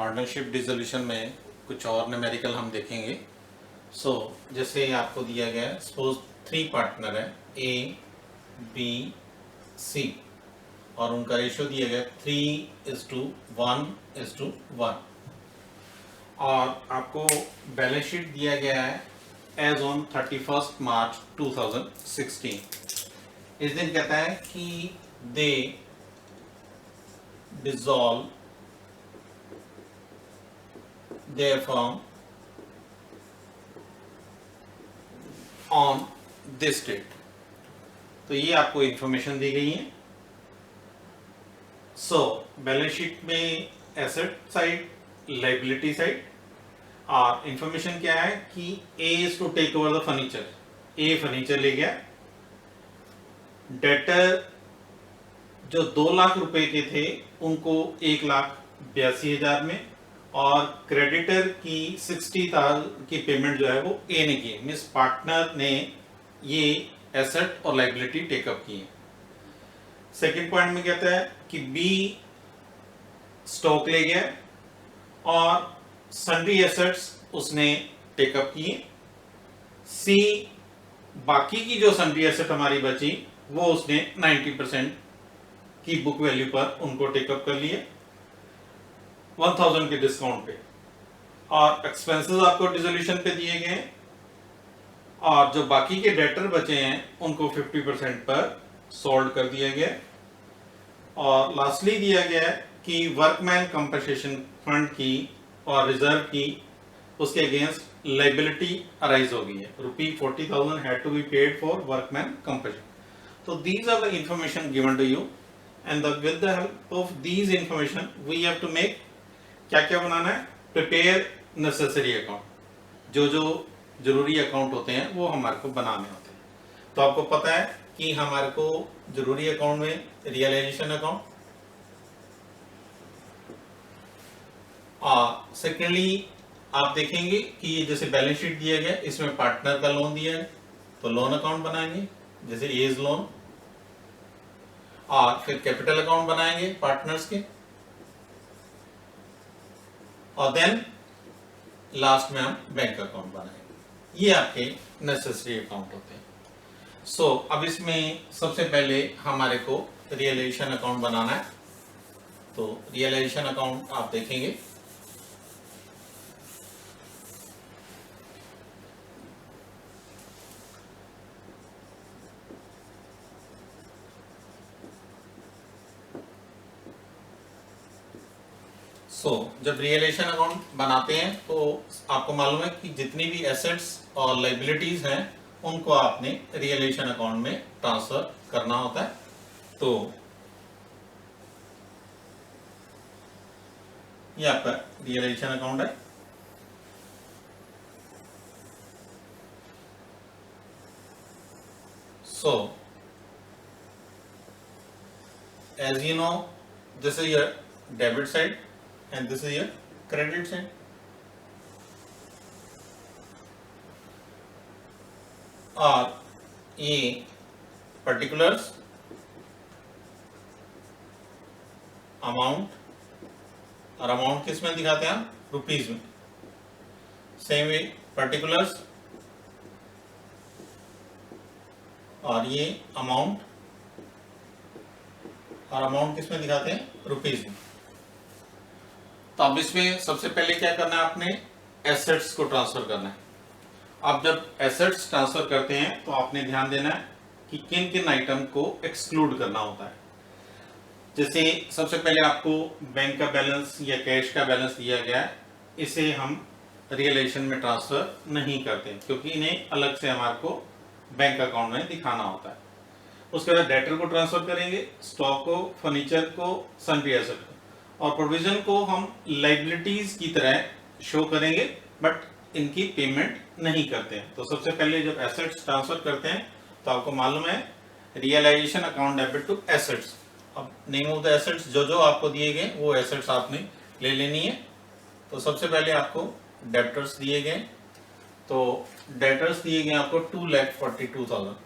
Partnership dissolution में कुछ और न्यूमेरिकल हम देखेंगे। जैसे आपको दिया गया है, सपोज 3 पार्टनर है ए बी सी और उनका रेशियो दिया गया 3:1:1 और आपको बैलेंस शीट दिया गया है एज ऑन 31 मार्च 2016। इस दिन कहता है कि दे dissolve their firm on this date। तो ये आपको इंफॉर्मेशन दी गई है। बैलेंस शीट में एसेट साइड, लाइबिलिटी साइड और इंफॉर्मेशन क्या है कि A is to take over the furniture. A furniture ले गया। डेटर जो 2 लाख रुपए के थे उनको 1,82,000 में और क्रेडिटर की 60,000 की पेमेंट जो है वो ए ने की। मींस पार्टनर ने ये एसेट और लाइबिलिटी टेकअप की है। सेकंड पॉइंट में कहता है कि बी स्टॉक ले गया और सन्ड्री एसेट्स उसने टेकअप किए। सी बाकी की जो सन्ड्री एसेट हमारी बची वो उसने 90% की बुक वैल्यू पर उनको टेकअप कर लिए 1000 के डिस्काउंट पे। और एक्सपेंसेस आपको डिसोल्यूशन पे दिए गए और जो बाकी के डेटर बचे हैं उनको 50% पर सोल्ड कर दिया गया। और लास्टली दिया गया है कि वर्कमैन कंपनसेशन फंड की और रिजर्व की उसके अगेंस्ट लाइबिलिटी अराइज हो गई है। ₹40,000 had to be paid for workman compensation. तो these are the information given to you and with the help of these information we have to make क्या क्या बनाना है, प्रिपेयर नेसेसरी अकाउंट। जो जो जरूरी अकाउंट होते हैं वो हमारे को बनाने होते हैं। तो आपको पता है कि हमारे को जरूरी अकाउंट में रियलाइजेशन अकाउंट और सेकेंडली आप देखेंगे कि जैसे बैलेंस शीट दिया गया इसमें पार्टनर का लोन दिया है तो लोन अकाउंट बनाएंगे जैसे एज लोन और फिर कैपिटल अकाउंट बनाएंगे पार्टनर्स के और देन लास्ट में हम बैंक अकाउंट बनाएंगे। ये आपके नेसेसरी अकाउंट होते हैं। अब इसमें सबसे पहले हमारे को रियलाइजेशन अकाउंट बनाना है। तो रियलाइजेशन अकाउंट आप देखेंगे जब रियलाइजेशन अकाउंट बनाते हैं तो आपको मालूम है कि जितनी भी एसेट्स और लाइबिलिटीज हैं उनको आपने रियलाइजेशन अकाउंट में ट्रांसफर करना होता है। तो ये आपका रियलाइजेशन अकाउंट है। As you know this is your debit side and this is your credit side। और ये particulars अमाउंट और अमाउंट किस में दिखाते हैं आप, रुपीज में। सेम वे particulars और ये अमाउंट और अमाउंट किस में दिखाते हैं, रुपीज में। तो अब इसमें सबसे पहले क्या करना है, आपने एसेट्स को ट्रांसफर करना है। अब जब एसेट्स ट्रांसफर करते हैं तो आपने ध्यान देना है कि किन किन आइटम को एक्सक्लूड करना होता है। जैसे सबसे पहले आपको बैंक का बैलेंस या कैश का बैलेंस दिया गया है, इसे हम रियलाइजेशन में ट्रांसफर नहीं करते क्योंकि इन्हें अलग से हमारे को बैंक अकाउंट में दिखाना होता है। उसके बाद डेटर को ट्रांसफर करेंगे, स्टॉक को, फर्नीचर को, सन्ड्री एसेट को, और प्रोविजन को हम लाइबिलिटीज की तरह शो करेंगे बट इनकी पेमेंट नहीं करते हैं। तो सबसे पहले जब एसेट्स ट्रांसफर करते हैं तो आपको मालूम है realisation account debit to assets. अब नेम ऑफ द एसेट्स जो जो आपको दिए गए वो एसेट्स आपने ले लेनी है। तो सबसे पहले आपको डेटर्स दिए गए, तो डेटर्स दिए गए आपको 2,42,000।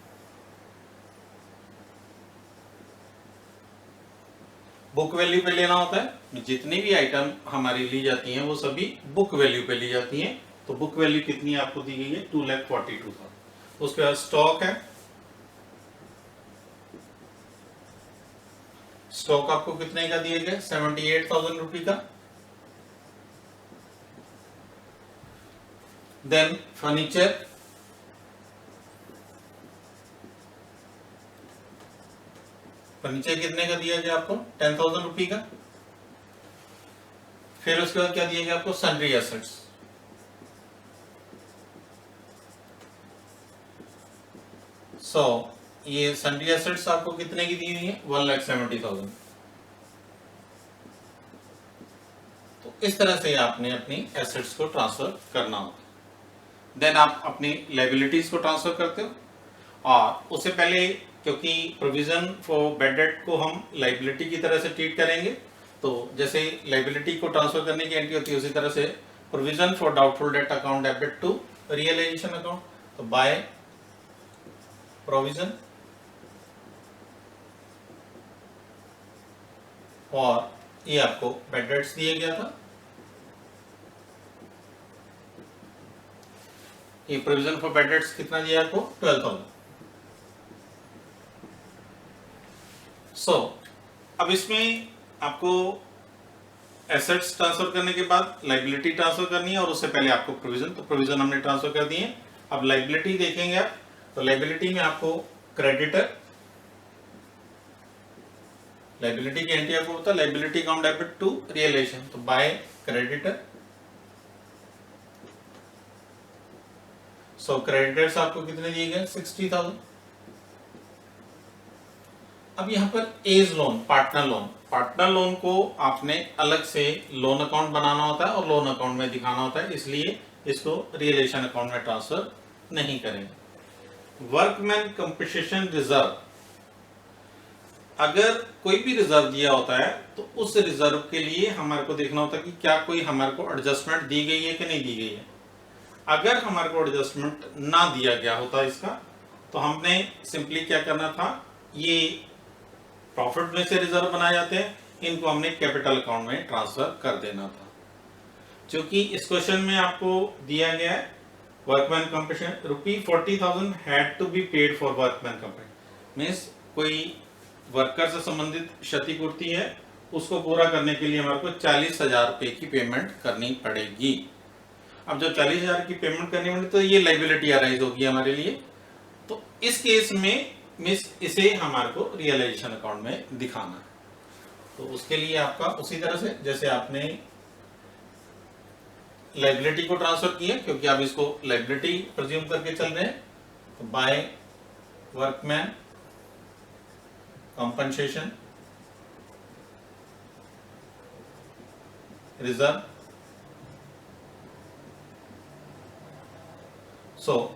बुक वैल्यू पे लेना होता है, जितनी भी आइटम हमारी ली जाती हैं वो सभी बुक वैल्यू पे ली जाती हैं। तो बुक वैल्यू कितनी आपको दी गई है, 2,42,000। उसके बाद स्टॉक है, स्टॉक आपको कितने का दिया गया, 78,000 रुपये का। देन फर्नीचर, फर्नीचर कितने का दिया गया आपको, 10,000 रुपये का। फिर उसके बाद क्या दिया गया आपको, सन्ड्री एसेट्स, ये सन्ड्री एसेट्स आपको कितने की दी हुई है, 1,70,000। तो इस तरह से आपने अपनी एसेट्स को ट्रांसफर करना होगा। देन आप अपनी लायबिलिटीज को ट्रांसफर करते हो, और उससे पहले क्योंकि प्रोविजन फॉर बैड डेट को हम लायबिलिटी की तरह से ट्रीट करेंगे, तो जैसे लायबिलिटी को ट्रांसफर करने की एंट्री होती है उसी तरह से provision for doubtful debt account debit to realisation account. तो बाय प्रोविजन, और ये आपको बैड डेट्स दिया गया था, ये प्रोविजन फॉर बैड डेट्स कितना दिया आपको, 12,000। अब इसमें आपको एसेट्स ट्रांसफर करने के बाद लायबिलिटी ट्रांसफर करनी है, और उससे पहले आपको प्रोविजन, तो प्रोविजन हमने ट्रांसफर कर दिए। अब लायबिलिटी देखेंगे आप, तो लायबिलिटी में आपको क्रेडिटर, लायबिलिटी की एंट्री आपको होता है liability account debit to realisation, तो बाय क्रेडिटर। क्रेडिटर्स आपको कितने दिए गए, 60,000। अब यहाँ पर as loan, partner loan, partner loan को आपने अलग से लोन अकाउंट बनाना होता है और लोन अकाउंट में दिखाना होता है, इसलिए इसको रियलाइजेशन अकाउंट में ट्रांसफर नहीं करेंगे। वर्कमैन कंपनसेशन रिजर्व, अगर कोई भी रिजर्व दिया होता है तो उस रिजर्व के लिए हमारे को देखना होता है कि क्या कोई हमारे को एडजस्टमेंट दी गई है कि नहीं दी गई है। अगर हमारे को एडजस्टमेंट ना दिया गया होता इसका, तो हमने सिंपली क्या करना था, ये प्रॉफिट में से रिजर्व बनाए जाते हैं, इनको हमने कैपिटल अकाउंट में ट्रांसफर कर देना था। क्योंकि इस क्वेश्चन में आपको दिया गया है workman compensation, ₹40,000 had to be paid for workman compensation, means कोई वर्कर से संबंधित क्षतिपूर्ति है, उसको पूरा करने के लिए हमारे को 40,000 रुपए की पेमेंट करनी पड़ेगी। अब जब 40,000 की पेमेंट करनी पड़ेगी तो ये लायबिलिटी अराइज होगी हमारे लिए। तो इस केस में मिस इसे हमारे को रियलाइजेशन अकाउंट में दिखाना है। तो उसके लिए आपका उसी तरह से जैसे आपने लायबिलिटी को ट्रांसफर किया, क्योंकि आप इसको लायबिलिटी प्रेज्यूम करके चल रहे हैं, तो by workman compensation reserve,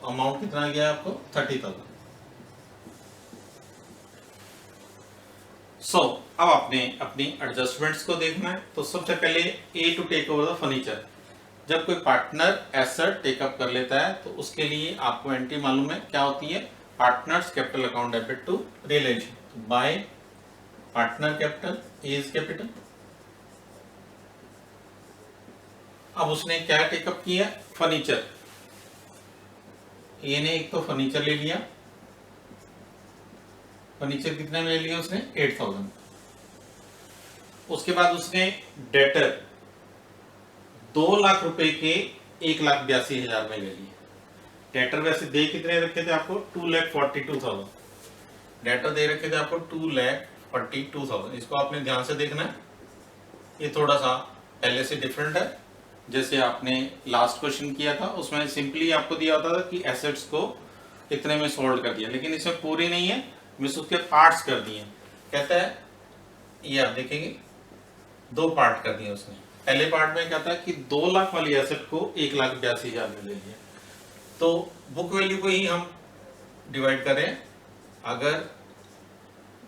amount कितना गया आपको, 30,000। अब आपने अपनी एडजस्टमेंट्स को देखना है। तो सबसे पहले A to take over the furniture, जब कोई पार्टनर एसेट टेकअप कर लेता है तो उसके लिए आपको एंट्री मालूम है क्या होती है, partners capital account debit to realisation, by partner capital is capital. अब उसने क्या टेकअप किया, फर्नीचर, ए ने एक तो फर्नीचर ले लिया, फर्नीचर कितने में ले लिया उसने, 8,000। उसके बाद उसने डेटर 2 लाख रुपए के 1,82,000 में ले लिए। डेटर वैसे दे कितने रखे थे आपको, 2,42,000 डेटर दे रखे थे आपको, 2,42,000। इसको आपने ध्यान से देखना है, ये थोड़ा सा पहले से डिफरेंट है। जैसे आपने लास्ट क्वेश्चन किया था उसमें सिंपली आपको दिया होता था कि एसेट्स को इतने में सोल्ड कर दिया, लेकिन इसमें पूरी नहीं है, मिस उसके पार्ट्स कर दिए। कहता है ये आप देखेंगे 2 पार्ट कर दिए उसने। पहले पार्ट में कहता है कि 2 लाख वाली एसेट को 1,82,000 में ले लिया, तो बुक वैल्यू को ही हम डिवाइड करें, अगर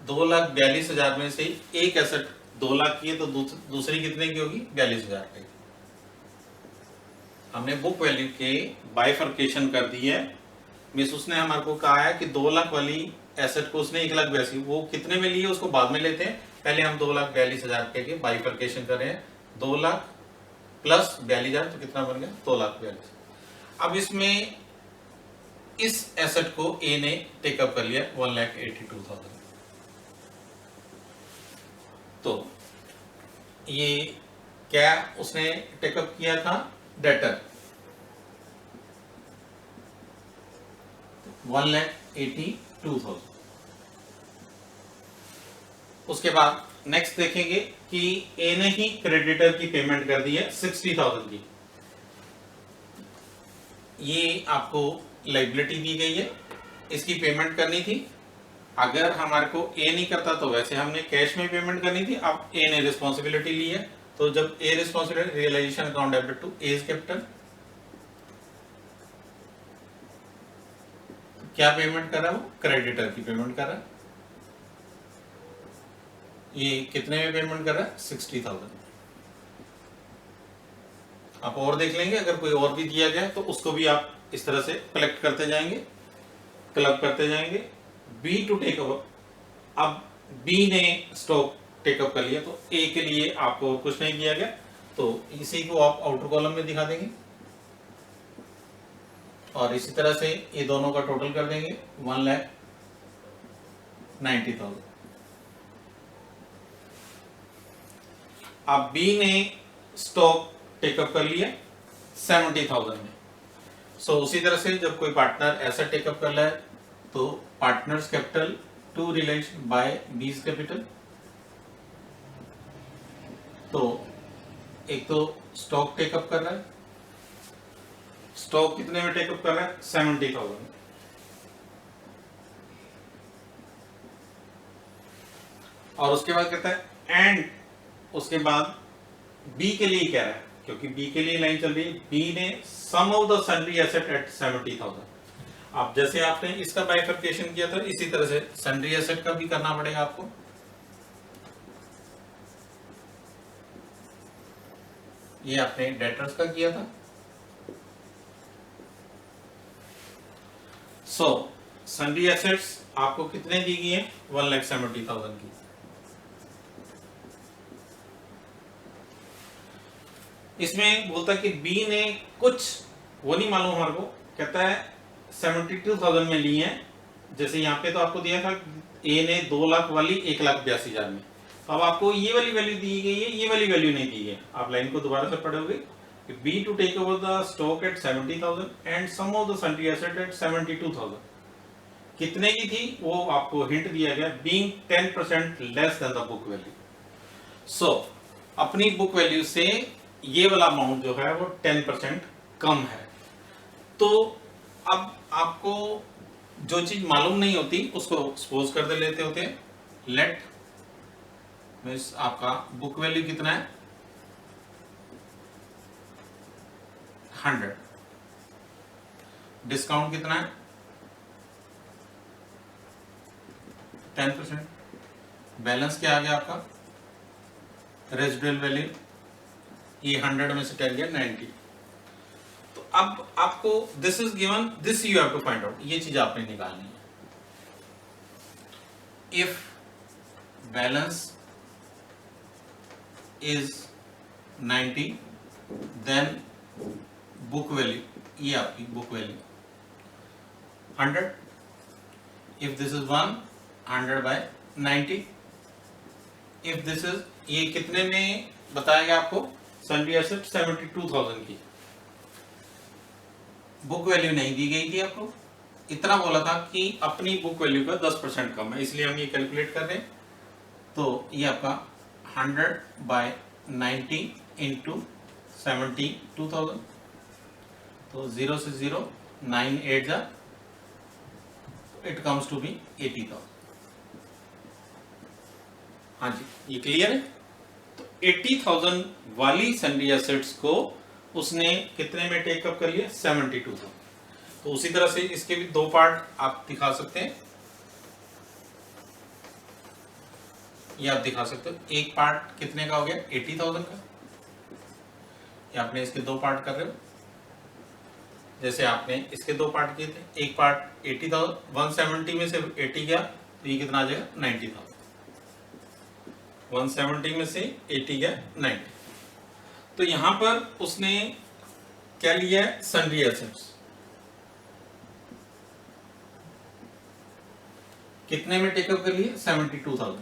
2,42,000 में से एक एसेट 2 लाख की है तो दूसरी कितने की होगी, 42,000 की। हमने बुक वैल्यू के बाइफर्केशन कर दी है, मिस उसने हमारे को कहा है कि 2 लाख वाली एसेट को उसने 1,82,000 वो कितने में लिए उसको बाद में लेते हैं, पहले हम 2,42,000 रुपए के बाइफर्केशन कर रहे हैं। 2 लाख प्लस 42,000 तो कितना बन गया? 2,42,000। अब इसमें इस एसेट को ए ने टेकअप कर लिया 1,82,000। तो ये क्या उसने टेकअप किया था? डेटर 1,82,000। उसके बाद नेक्स्ट देखेंगे कि ए ने ही क्रेडिटर की पेमेंट कर दी है 60,000 की। ये आपको लाइबिलिटी दी गई है, इसकी पेमेंट करनी थी। अगर हमारे को ए नहीं करता तो वैसे हमने कैश में पेमेंट करनी थी। अब ए ने रिस्पॉन्सिबिलिटी ली है, तो जब A responsibility, realisation account debit to as capital, क्या पेमेंट कर रहा है वो? क्रेडिटर की पेमेंट कर रहा है। ये कितने में पेमेंट कर रहा है? 60,000। आप और देख लेंगे, अगर कोई और भी दिया गया तो उसको भी आप इस तरह से कलेक्ट करते जाएंगे, क्लब करते जाएंगे। बी टू टेक ओवर, अब बी ने स्टॉक टेकअप कर लिया, तो ए के लिए आपको कुछ नहीं दिया गया, तो इसी को आप आउटर कॉलम में दिखा देंगे और इसी तरह से ये दोनों का टोटल कर देंगे 1,90,000। अब बी ने स्टॉक टेकअप कर लिया 70,000 में। सो उसी तरह से जब कोई पार्टनर ऐसा टेकअप कर रहा है तो partners capital to relation by B's capital. तो एक तो स्टॉक टेकअप कर रहा है, स्टॉक कितने में टेकअप कर रहा है? 70,000। और उसके बाद कहता है एंड, उसके बाद बी के लिए कह रहा है, क्योंकि बी के लिए लाइन चल रही है, बी ने some of the sundry asset at 70,000। अब जैसे आपने इसका बाइफर्केशन किया था, इसी तरह से सन्ड्री एसेट का भी करना पड़ेगा आपको। ये आपने डेटर्स का किया था। सो सन्ड्री एसेट्स आपको कितने दी गई है? 1,70,000 की। इसमें बोलता है कि बी ने कुछ वो नहीं मालूम हमारे को, कहता है 72,000 में ली है। जैसे यहाँ पे तो आपको दिया था ए ने 2 लाख वाली 1,82,000 में, तो अब आपको ये वाली वैल्यू दी गई है, ये वाली वैल्यू नहीं दी है। आप लाइन को दोबारा से पढ़ोगे, B to take over the stock at 70,000 and some of the sundry asset at 72,000। कितने की थी वो आपको हिंट दिया गया, being 10% less than the book value. So अपनी बुक वैल्यू से ये वाला अमाउंट जो है वो 10% कम है। तो अब आपको जो चीज मालूम नहीं होती उसको सपोज कर दे लेते होते हैं। लेट मींस आपका बुक वैल्यू कितना है? 100। डिस्काउंट कितना है? 10%। बैलेंस क्या आ गया आपका? रेजिडुअल वैल्यू, ये 100 में से 10 गया 90। तो अब आपको this is given, this you have to find out, ये चीज आपने निकालनी है। If balance is 90 then book value, ये आपकी book value 100। If this is 100 by 90, if this is, ये कितने में बताएगा आपको? सन्ड्री एसेट 72,000 की। बुक वैल्यू नहीं दी गई थी आपको, इतना बोला था कि अपनी बुक वैल्यू का 10% कम है, इसलिए हम ये कैलकुलेट कर रहे हैं। तो ये आपका 100 बाय 90 इंटू 72,000, तो 0 से 0 9 8 जा, इट कम्स टू बी 80,000। हाँ जी, ये क्लियर है। तो 80,000 वाली सन्ड्री एसेट्स को उसने कितने में टेकअप कर लिया? 72,000। तो उसी तरह से इसके भी दो पार्ट आप दिखा सकते हैं, ये आप दिखा सकते हो। एक पार्ट कितने का हो गया? 80,000 का। या आपने इसके दो पार्ट कर रहे हो, जैसे आपने इसके दो पार्ट किए थे, एक पार्ट 80,000, 170 में से 80 गया तो ये कितना आ जाएगा? 90,000। 170 में से 80 गया 90। तो यहां पर उसने क्या लिया है, सन्ड्री एसेट्स। कितने में टेकअप कर लिए, 72,000।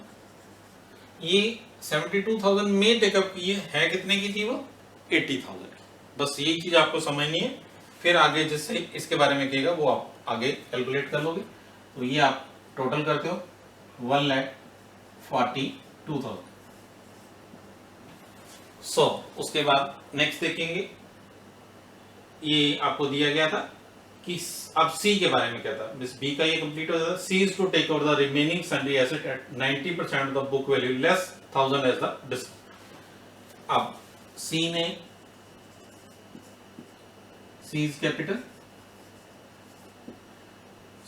ये 72,000 में टेकअप किए, है कितने की थी वो, 80,000 की। बस यही चीज आपको समझनी है, फिर आगे जिससे इसके बारे में कहेगा वो आप आगे कैलकुलेट कर लोगे। तो ये आप टोटल करते हो 1,42,000। उसके बाद नेक्स्ट देखेंगे, ये आपको दिया गया था कि अब सी के बारे में क्या था, बी का ये कंप्लीट हो जाता है। C is to take over the remaining sundry asset at 90% of the book value less 1000 as the discount. अब सी ने, सी इज कैपिटल,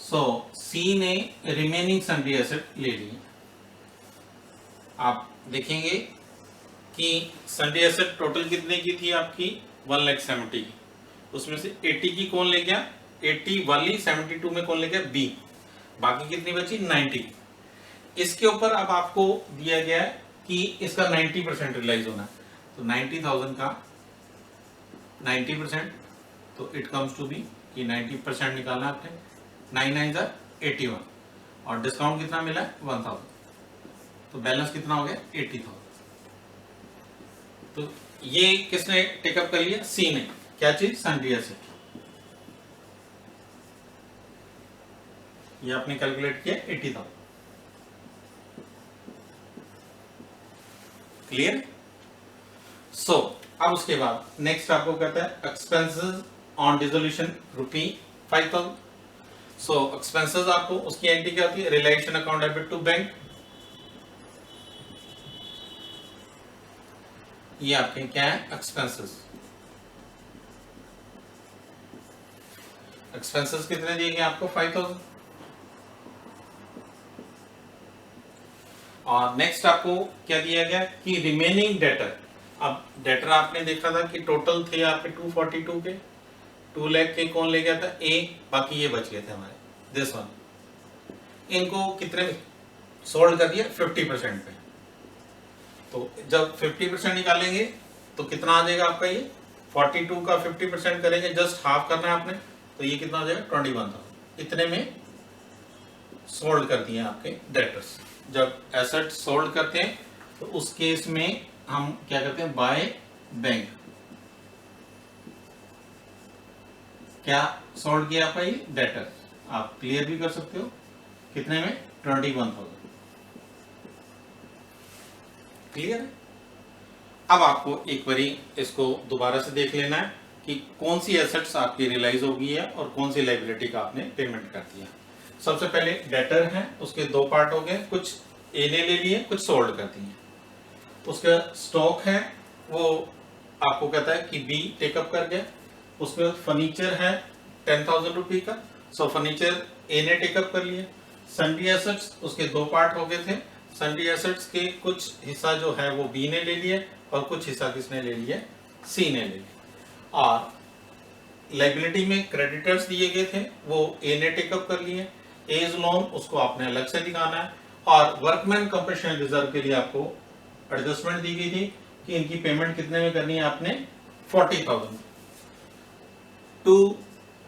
सो सी ने रिमेनिंग सन्ड्री एसेट ले ली। आप देखेंगे कि सन्ड्री एसेट टोटल कितने की थी आपकी, 1,70,000 की। उसमें से 80 की कौन ले गया, 80 वाली 72 में कौन ले गया, बी। बाकी कितनी बची, 90। इसके ऊपर अब आपको दिया गया है कि इसका 90% रियलाइज होना है। तो 90,000 का 90%, तो इट कम्स टू बी कि 90% निकालना आपने, 9 9 जा 81, और डिस्काउंट कितना मिला है, 1000। तो बैलेंस कितना हो गया, 80,000। तो ये किसने टेकअप कर लिया, सी ने। क्या चीज, सन्ड्री एसेट। ये आपने कैलकुलेट किया 80,000। क्लियर। अब उसके बाद नेक्स्ट आपको कहता है एक्सपेंसेस ऑन डिसोल्यूशन ₹5,000। एक्सपेंसेस आपको उसकी एंट्री क्या होती है, relation account debit to bank. ये आपके क्या है, एक्सपेंसेस। एक्सपेंसेस कितने दिए गए आपको, 5,000। और नेक्स्ट आपको क्या दिया गया कि रिमेनिंग डेटर। अब डेटर आपने देखा था कि टोटल थे आपके 242 के, 2 लाख के कौन ले गया था, ए। बाकी ये बच गए थे हमारे, दिस वन। इनको कितने में सोल्ड कर दिया, 50% पे। तो जब 50% निकालेंगे तो कितना आ जाएगा आपका, ये 42 का 50% करेंगे, जस्ट हाफ करना है आपने, तो ये कितना आ जाएगा, 21,000। इतने में सोल्ड कर दिए आपके डेटर्स। जब एसेट सोल्ड करते हैं तो उस केस में हम क्या करते हैं, बाय बैंक। क्या सोल्ड किया आपका ये डेटर, आप क्लियर भी कर सकते हो, कितने में, 21,000। क्लियर है। अब आपको एक बारी इसको दोबारा से देख लेना है कि कौन सी एसेट्स आपकी रियलाइज हो गई है और कौन सी लायबिलिटी का आपने पेमेंट कर दिया। सबसे पहले डेटर है, उसके दो पार्ट हो गए, कुछ ए ने ले लिए, कुछ सोल्ड कर दिए। उसका स्टॉक है, वो आपको कहता है कि बी टेकअप कर गया। उसके बाद फर्नीचर है 10,000 रुपये का, सो फर्नीचर ए ने टेकअप कर लिया। सन्ड्री एसेट्स, उसके दो पार्ट हो गए थे, सन्ड्री एसेट्स के कुछ हिस्सा जो है वो बी ने ले लिया और कुछ हिस्सा किसने ले लिया, सी ने ले लिया। और लायबिलिटी में क्रेडिटर्स दिए गए थे, वो ए ने टेकअप कर लिए। एज लोन उसको आपने अलग से दिखाना है। और वर्कमैन कंपनसेशन रिजर्व के लिए आपको एडजस्टमेंट दी गई थी कि इनकी पेमेंट कितने में करनी है आपने, 40,000। टू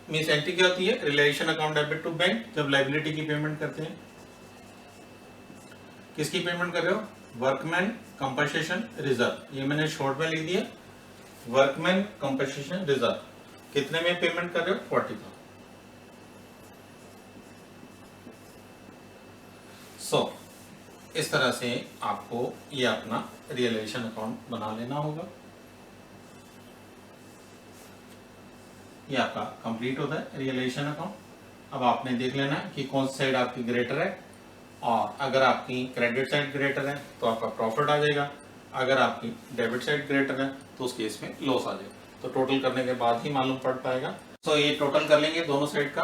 मींस एंट्री क्या होती है, relation account debit to bank. जब लायबिलिटी की पेमेंट करते हैं, किसकी पेमेंट कर रहे हो, वर्कमैन कंपनसेशन रिजर्व। ये मैंने शॉर्ट में लिख दिया, वर्कमैन कंपनसेशन रिजर्व। कितने में पेमेंट कर रहे हो, 40,000। इस तरह से आपको ये अपना रियलाइजेशन अकाउंट बना लेना होगा। ये आपका कंप्लीट होता है रियलाइजेशन अकाउंट। अब आपने देख लेना है कि कौन सी साइड आपकी ग्रेटर है, और अगर आपकी क्रेडिट साइड ग्रेटर है तो आपका प्रॉफिट आ जाएगा, अगर आपकी डेबिट साइड ग्रेटर है तो उस केस में लॉस आ जाएगा। तो टोटल करने के बाद ही मालूम पड़ पाएगा। ये टोटल कर लेंगे दोनों साइड का।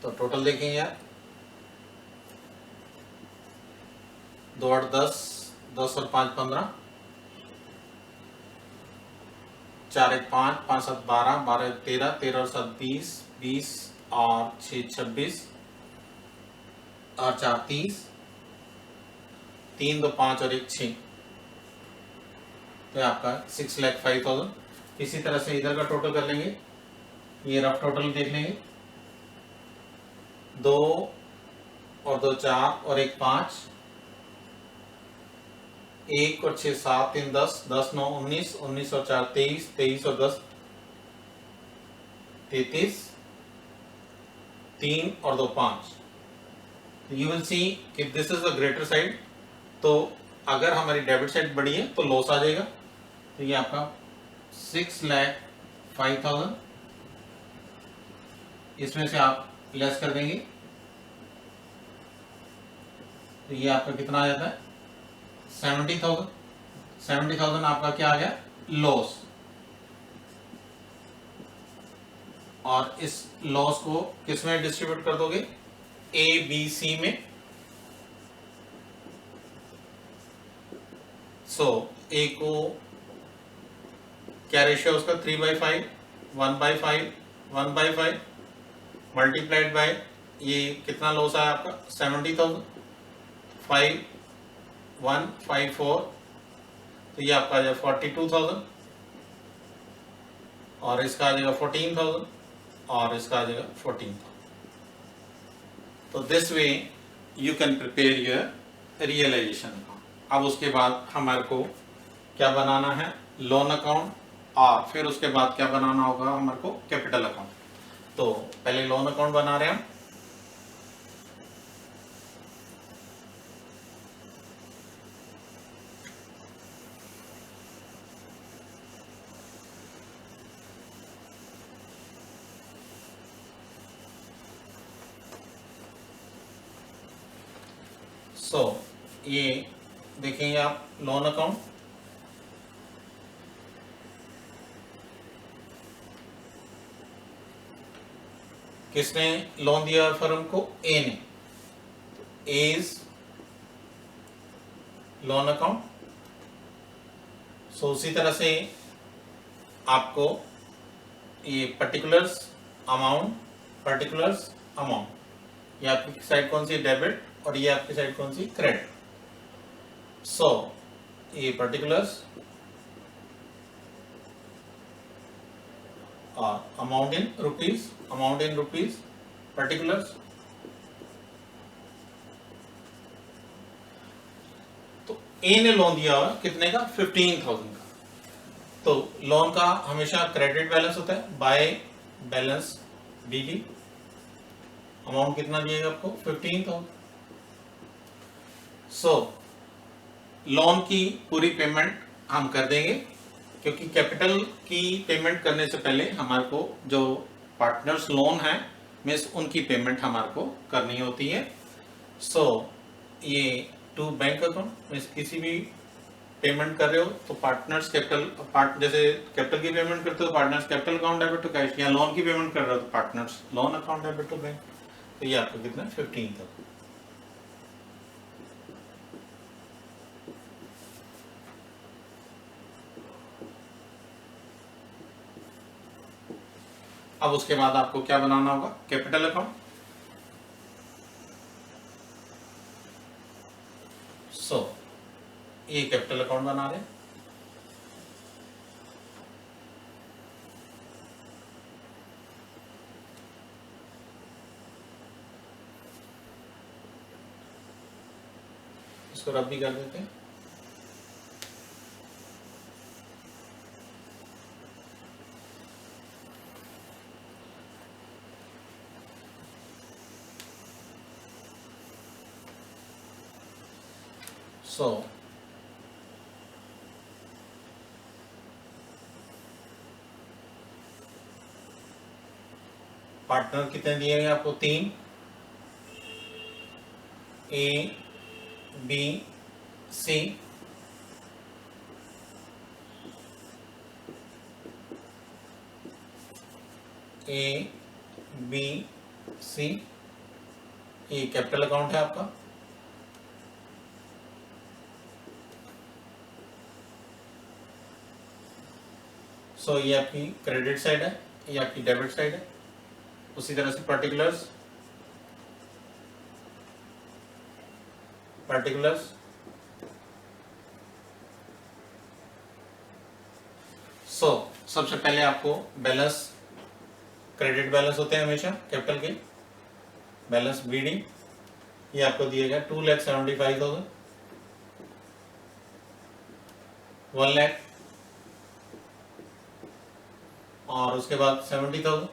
तो टोटल देखेंगे यार, 2 8 10, 10 और 5 15, 4 1 5, 5 7 12, 12 1 13, 13 और 7 20, 20 और 6 26 और 4 30, 3 2 5 और 1 6, तो आपका 6,05,000। इसी तरह से इधर का टोटल कर लेंगे, ये रफ टोटल देख लेंगे, 2 और 2 4 और 1 5, 1 और 6 7 3 10, 10 9 19, 19 और 4 23, 23 और 10 33, 3 और 2 5। यू विल सी कि this is the greater side, तो अगर हमारी डेबिट साइड बड़ी है तो लॉस आ जाएगा। तो ये आपका 6,05,000, इसमें से आप लेस कर देंगे तो ये आपका कितना आ जाता है 70,000। 70,000 आपका क्या आ गया लॉस, और इस लॉस को किस में डिस्ट्रीब्यूट कर दोगे, ए बी सी में। सो ए को क्या रेशियो उसका 3/5, 1/5, 1/5 मल्टीप्लाइड बाय ये कितना लॉस आया आपका 70,000, 5 1 5 4, तो ये आपका आ जाएगा 42,000, और इसका आ जाएगा 14,000, और इसका आ जाएगा 14,000। तो this way you can prepare your realisation account. अब उसके बाद हमारे को क्या बनाना है, लोन अकाउंट, और फिर उसके बाद क्या बनाना होगा हमारे को कैपिटल अकाउंट। तो पहले लोन अकाउंट बना रहे हैं हम। ये देखेंगे आप लोन अकाउंट, किसने लोन दिया फर्म को, ए ने, एज लोन अकाउंट। उसी तरह से आपको ये पर्टिकुलर्स अमाउंट, ये आपकी साइड कौन सी डेबिट और ये आपकी साइड कौन सी क्रेडिट। ये पर्टिकुलर्स और अमाउंट इन रुपीज पर्टिकुलर्स। तो ए ने लोन दिया हुआ कितने का 15,000 का, तो लोन का हमेशा क्रेडिट बैलेंस होता है, बाय बैलेंस बीडी, अमाउंट कितना दिएगा आपको 15,000। लोन की पूरी पेमेंट हम कर देंगे, क्योंकि कैपिटल की पेमेंट करने से पहले हमारे को जो पार्टनर्स लोन है मीन्स उनकी पेमेंट हमारे को करनी होती है। ये टू बैंक अकाउंट मीन्स किसी भी पेमेंट कर रहे हो तो पार्टनर्स कैपिटल, जैसे कैपिटल की पेमेंट करते हो partners capital account debit to cash, या लोन की पेमेंट कर रहे हो तो partners loan account debit to bank. तो ये आपको कितना 15,000। अब उसके बाद आपको क्या बनाना होगा, कैपिटल अकाउंट। ये कैपिटल अकाउंट बना रहे हैं। इसको रब भी कर देते हैं। पार्टनर कितने दिए गए आपको 3, A B C, A B C, ये कैपिटल अकाउंट है आपका। ये आपकी क्रेडिट साइड है, ये आपकी डेबिट साइड है। उसी तरह से पर्टिकुलर्स सबसे पहले आपको बैलेंस, क्रेडिट बैलेंस होते हैं हमेशा कैपिटल के, बैलेंस बीडी, ये आपको दिएगा 2,75,000, 1 लाख, और उसके बाद 70,000।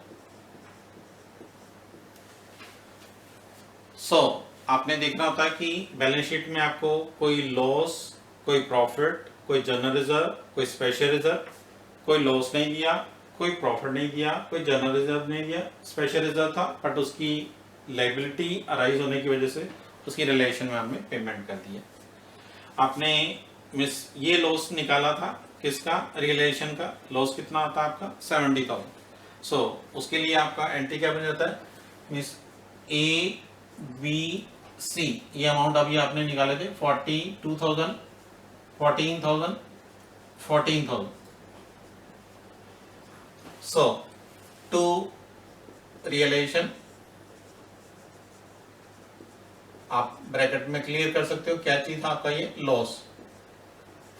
आपने देखना होता है कि बैलेंस शीट में आपको कोई लॉस, कोई प्रॉफिट, कोई जनरल रिजर्व, कोई स्पेशल रिजर्व, कोई लॉस नहीं दिया, कोई प्रॉफिट नहीं दिया, कोई जनरल रिजर्व नहीं दिया, स्पेशल रिजर्व था बट उसकी लायबिलिटी अराइज होने की वजह से उसकी रिलेशन में हमने पेमेंट कर दी है। आपने ये लॉस निकाला था किसका, रिलेशन का। लॉस कितना आता है आपका 70,000। उसके लिए आपका एंट्री क्या बन जाता है, मिस ए बी सी, ये अमाउंट अभी आपने निकाले थे 42,000, 14,000, 14,000। टू रियलाइजेशन आप ब्रैकेट में क्लियर कर सकते हो क्या चीज था आपका, ये लॉस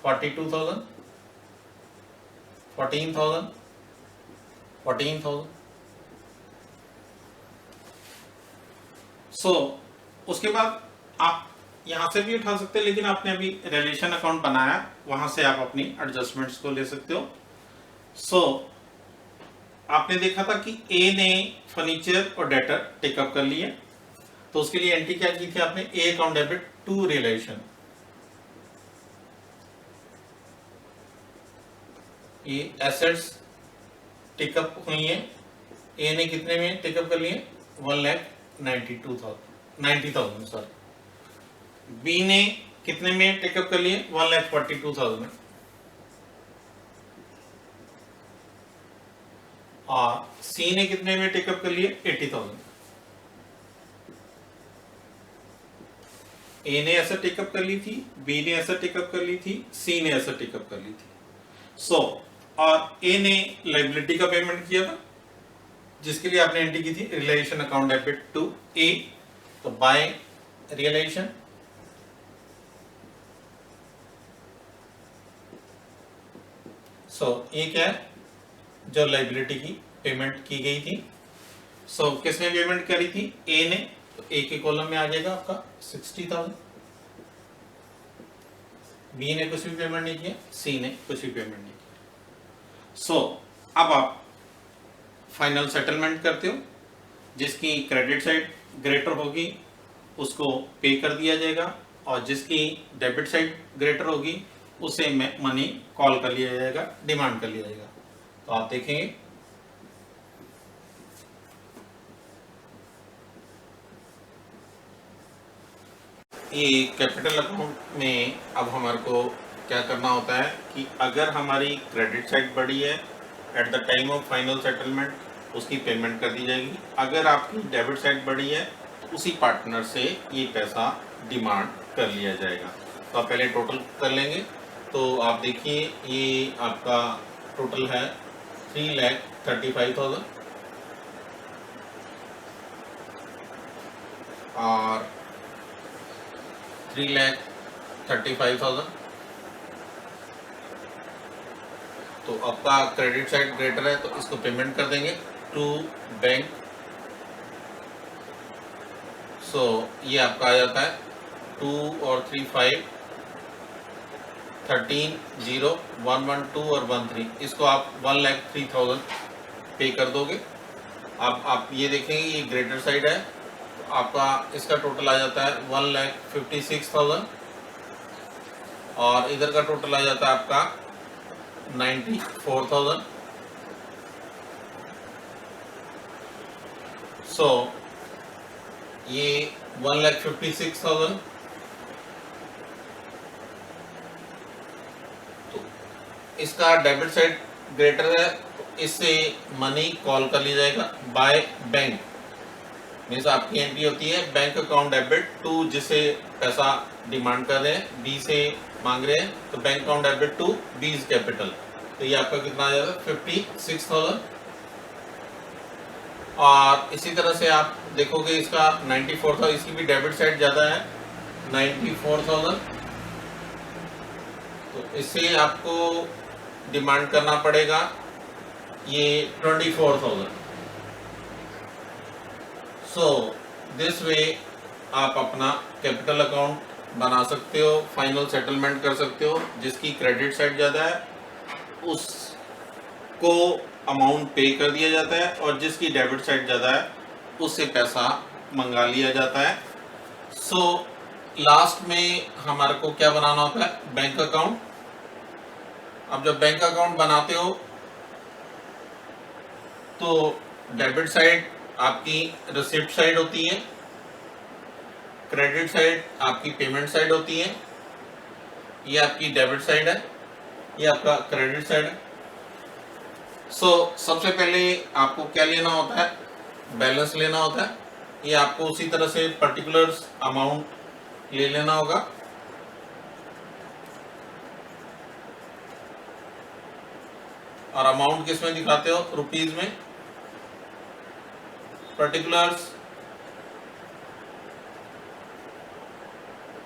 42,000, 14,000, 14,000। उसके बाद आप यहां से भी उठा सकते हैं, लेकिन आपने अभी रिलेशन अकाउंट बनाया, वहां से आप अपनी एडजस्टमेंट्स को ले सकते हो। आपने देखा था कि ए ने फर्नीचर और डेटर टेकअप कर लिए, तो उसके लिए एंट्री क्या की थी आपने, A account debit to relation. ये एसेट्स टेकअप हुई है, ए ने कितने में टेकअप कर लिए, 1,90,000 सॉरी। बी ने कितने में टेकअप कर लिए, 1,42,000। और सी ने कितने में टेकअप कर लिए, 80,000। ए ने ऐसा टेकअप कर ली थी, बी ने ऐसा टेकअप कर ली थी, सी ने ऐसा टेकअप कर ली थी। और ए ने लायबिलिटी का पेमेंट किया था, जिसके लिए आपने एंट्री की थी रियलाइजेशन अकाउंट डेबिट टू ए, तो बाय रियलाइजेशन ये क्या है, जो लायबिलिटी की पेमेंट की गई थी। किसने पेमेंट करी थी, ए ने, तो ए के कॉलम में आ जाएगा आपका 60,000। बी ने कुछ भी पेमेंट नहीं किया, सी ने कुछ भी पेमेंट नहीं किया। अब आप फाइनल सेटलमेंट करते हो, जिसकी क्रेडिट साइड ग्रेटर होगी उसको पे कर दिया जाएगा, और जिसकी डेबिट साइड ग्रेटर होगी उसे मनी कॉल कर लिया जाएगा, डिमांड कर लिया जाएगा। तो आप देखेंगे ये कैपिटल अकाउंट में अब हमारे को क्या करना होता है कि अगर हमारी क्रेडिट साइड बढ़ी है, at the time of final settlement उसकी पेमेंट कर दी जाएगी। अगर आपकी डेबिट साइड बढ़ी है तो उसी पार्टनर से ये पैसा डिमांड कर लिया जाएगा। तो आप पहले टोटल कर लेंगे, तो आप देखिए ये आपका टोटल है 3,35,000 और 3,35,000। तो आपका क्रेडिट साइड ग्रेटर है तो इसको पेमेंट कर देंगे टू बैंक। ये आपका आ जाता है 2 और 3 5, 13 0 1 1 2 और 1 3। इसको आप 1,03,000 पे कर दोगे। अब आप ये देखेंगे ये ग्रेटर साइड है, तो आपका इसका टोटल आ जाता है 1,56,000 और इधर का टोटल आ जाता है आपका 94,000। ये 1,56,000, तो इसका डेबिट साइड ग्रेटर है, तो इससे मनी कॉल कर लिया जाएगा बाय बैंक। मीन्स आपकी एंट्री होती है बैंक अकाउंट डेबिट टू, जिसे पैसा डिमांड कर रहे हैं, बी से मांग रहे हैं, तो bank account debit to B's capital. तो ये आपका कितना आ जाएगा 56,000 और इसी तरह से आप देखोगे इसका 94 था, इसकी भी डेबिट साइड ज़्यादा है 94,000, तो इससे आपको डिमांड करना पड़ेगा ये 24,000। सो दिस वे आप अपना कैपिटल अकाउंट बना सकते हो, फाइनल सेटलमेंट कर सकते हो। जिसकी क्रेडिट साइड ज़्यादा है उसको अमाउंट पे कर दिया जाता है, और जिसकी डेबिट साइड ज़्यादा है उससे पैसा मंगा लिया जाता है। सो लास्ट में हमारे को क्या बनाना होता है, बैंक अकाउंट। अब जब बैंक अकाउंट बनाते हो तो डेबिट साइड आपकी रिसिप्ट साइड होती है, क्रेडिट साइड आपकी पेमेंट साइड होती है, ये आपकी डेबिट साइड है, ये आपका क्रेडिट साइड है। सो सबसे पहले आपको क्या लेना होता है, बैलेंस लेना होता है। ये आपको उसी तरह से पर्टिकुलर्स अमाउंट ले लेना होगा। और अमाउंट किस में दिखाते हो, रुपीज में। पर्टिकुलर्स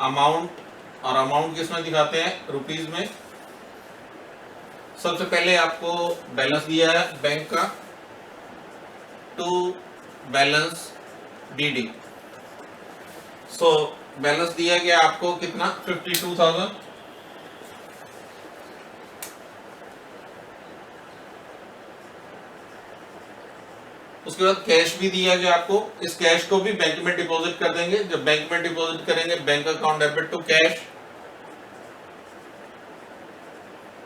अमाउंट, और अमाउंट किस में दिखाते हैं, रुपीज में। सबसे पहले आपको बैलेंस दिया है बैंक का, to balance DD. So balance दिया गया आपको कितना, 52,000। उसके बाद कैश भी दिया गया आपको, इस कैश को भी बैंक में डिपॉजिट कर देंगे। जब बैंक में डिपॉजिट करेंगे, bank account debit to cash,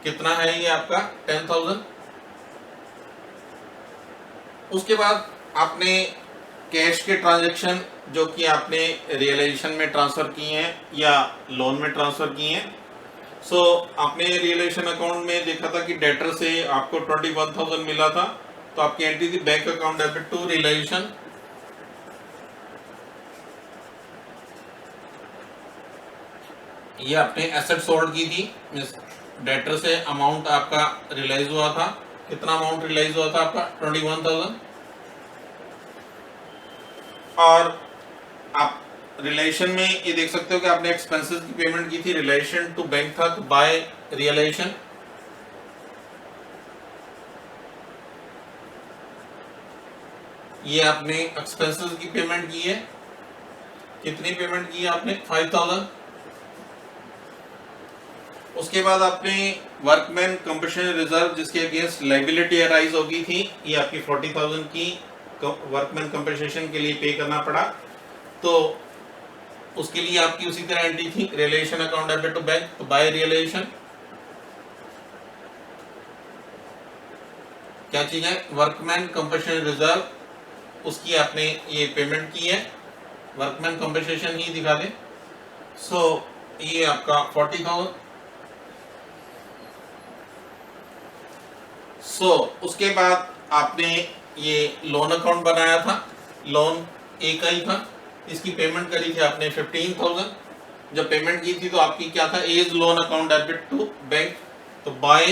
कितना है ये आपका 10,000। उसके बाद आपने कैश के ट्रांजैक्शन जो कि आपने रियलाइजेशन में ट्रांसफर किए हैं या लोन में ट्रांसफर किए हैं। सो आपने रियलाइजेशन अकाउंट में देखा था कि डेटर से आपको 21,000 मिला था, तो आपकी एंट्री थी bank account debit to realisation. ये आपने एसेट सोल्ड की थी, डेटर से अमाउंट आपका रियलाइज हुआ था। कितना अमाउंट रियलाइज हुआ था आपका, 21,000। और आप रिलेशन में ये देख सकते हो कि आपने एक्सपेंसेस की पेमेंट की थी, रिलेशन टू बैंक था, तो बाय रियलाइजेशन। ये आपने एक्सपेंसेस की पेमेंट की है, कितनी पेमेंट की है आपने, 5,000। उसके बाद आपने वर्कमैन कंपनसेशन रिजर्व जिसके अगेंस्ट लायबिलिटी अराइज होगी थी, ये आपकी 40,000 की वर्कमैन कंपनसेशन के लिए पे करना पड़ा, तो उसके लिए आपकी उसी तरह एंट्री थी realisation account debit to bank, तो बाय रियलाइजेशन। क्या चीज है, वर्कमैन कंपनसेशन रिजर्व, उसकी आपने ये पेमेंट की है, वर्कमैन कंपनसेशन ही दिखा दे। सो ये आपका 40,000। सो उसके बाद आपने ये लोन अकाउंट बनाया था, लोन एक ही था, इसकी पेमेंट करी थी आपने 15,000। जब पेमेंट की थी तो आपकी क्या था, A's loan account debit to bank, तो बाय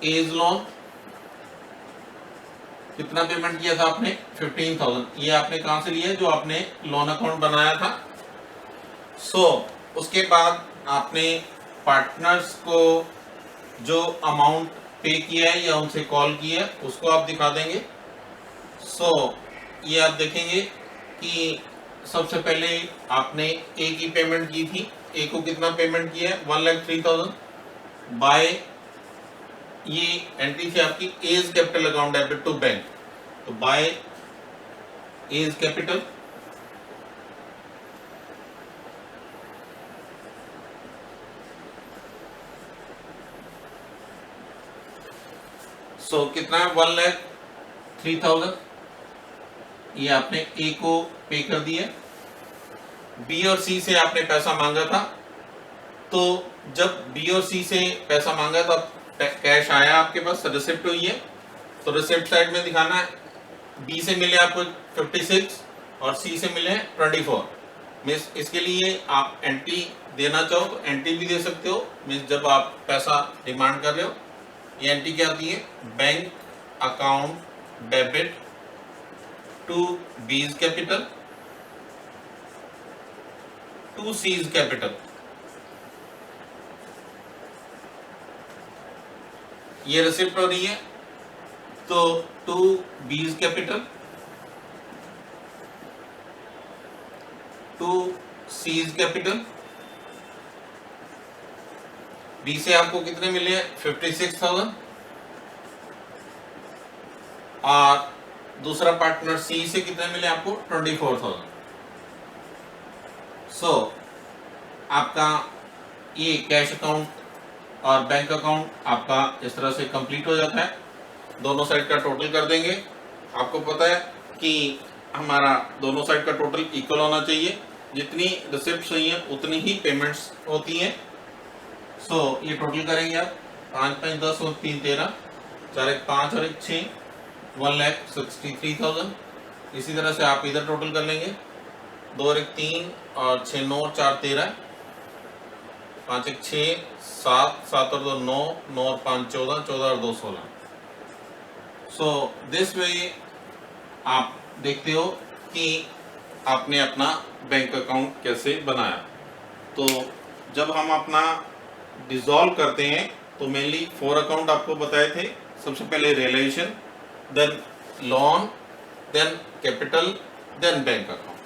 एज लोन। कितना पेमेंट किया था आपने, 15,000। ये आपने कहां से लिया, जो आपने लोन अकाउंट बनाया था। सो उसके बाद आपने पार्टनर्स को जो अमाउंट पे किया है या उनसे कॉल किया है उसको आप दिखा देंगे। सो ये आप देखेंगे कि सबसे पहले आपने ए की पेमेंट की थी, ए को कितना पेमेंट किया है, 1,03,000 बाय, ये एंट्री थी आपकी A's capital account debit to bank, तो बाय एज कैपिटल। सो कितना है, 1,03,000, ये आपने ए को पे कर दिया। बी और सी से आपने पैसा मांगा था, तो जब बी और सी से पैसा मांगा तो कैश आया आपके पास, रिसिप्ट हुई है, तो रिसिप्ट साइड में दिखाना है। बी से मिले आपको 56 और सी से मिले 24। मीन्स इसके लिए आप एंट्री देना चाहो तो एंट्री भी दे सकते हो, मीन्स जब आप पैसा डिमांड कर रहे हो। ये एंट्री क्या आती है, bank account debit to B's capital, to C's capital, ये रिसिप्ट हो रही है, तो to B's capital, to C's capital. B से आपको कितने मिले हैं? 56,000। और दूसरा पार्टनर सी से कितने मिले आपको? 24,000। सो आपका ये कैश अकाउंट और बैंक अकाउंट आपका इस तरह से कंप्लीट हो जाता है। दोनों साइड का टोटल कर देंगे। आपको पता है कि हमारा दोनों साइड का टोटल इक्वल होना चाहिए, जितनी रिसिप्ट्स हुई हैं उतनी ही पेमेंट्स होती हैं। सो ये टोटल करेंगे आप, 5 5 10 और 3 13, 4 1 5 और 1 6, 1,63,000। इसी तरह से आप इधर टोटल कर लेंगे, 2 और 1 3 और 6 9 और 4 13, 5 1 6 7 7 और 2 9 9 और 5 14 14 और 2 16। सो दिस वे आप देखते हो कि आपने अपना बैंक अकाउंट कैसे बनाया। तो जब हम अपना डिसॉल्व करते हैं तो मेनली 4 अकाउंट आपको बताए थे। सबसे पहले realisation, then loan, then capital, then bank account.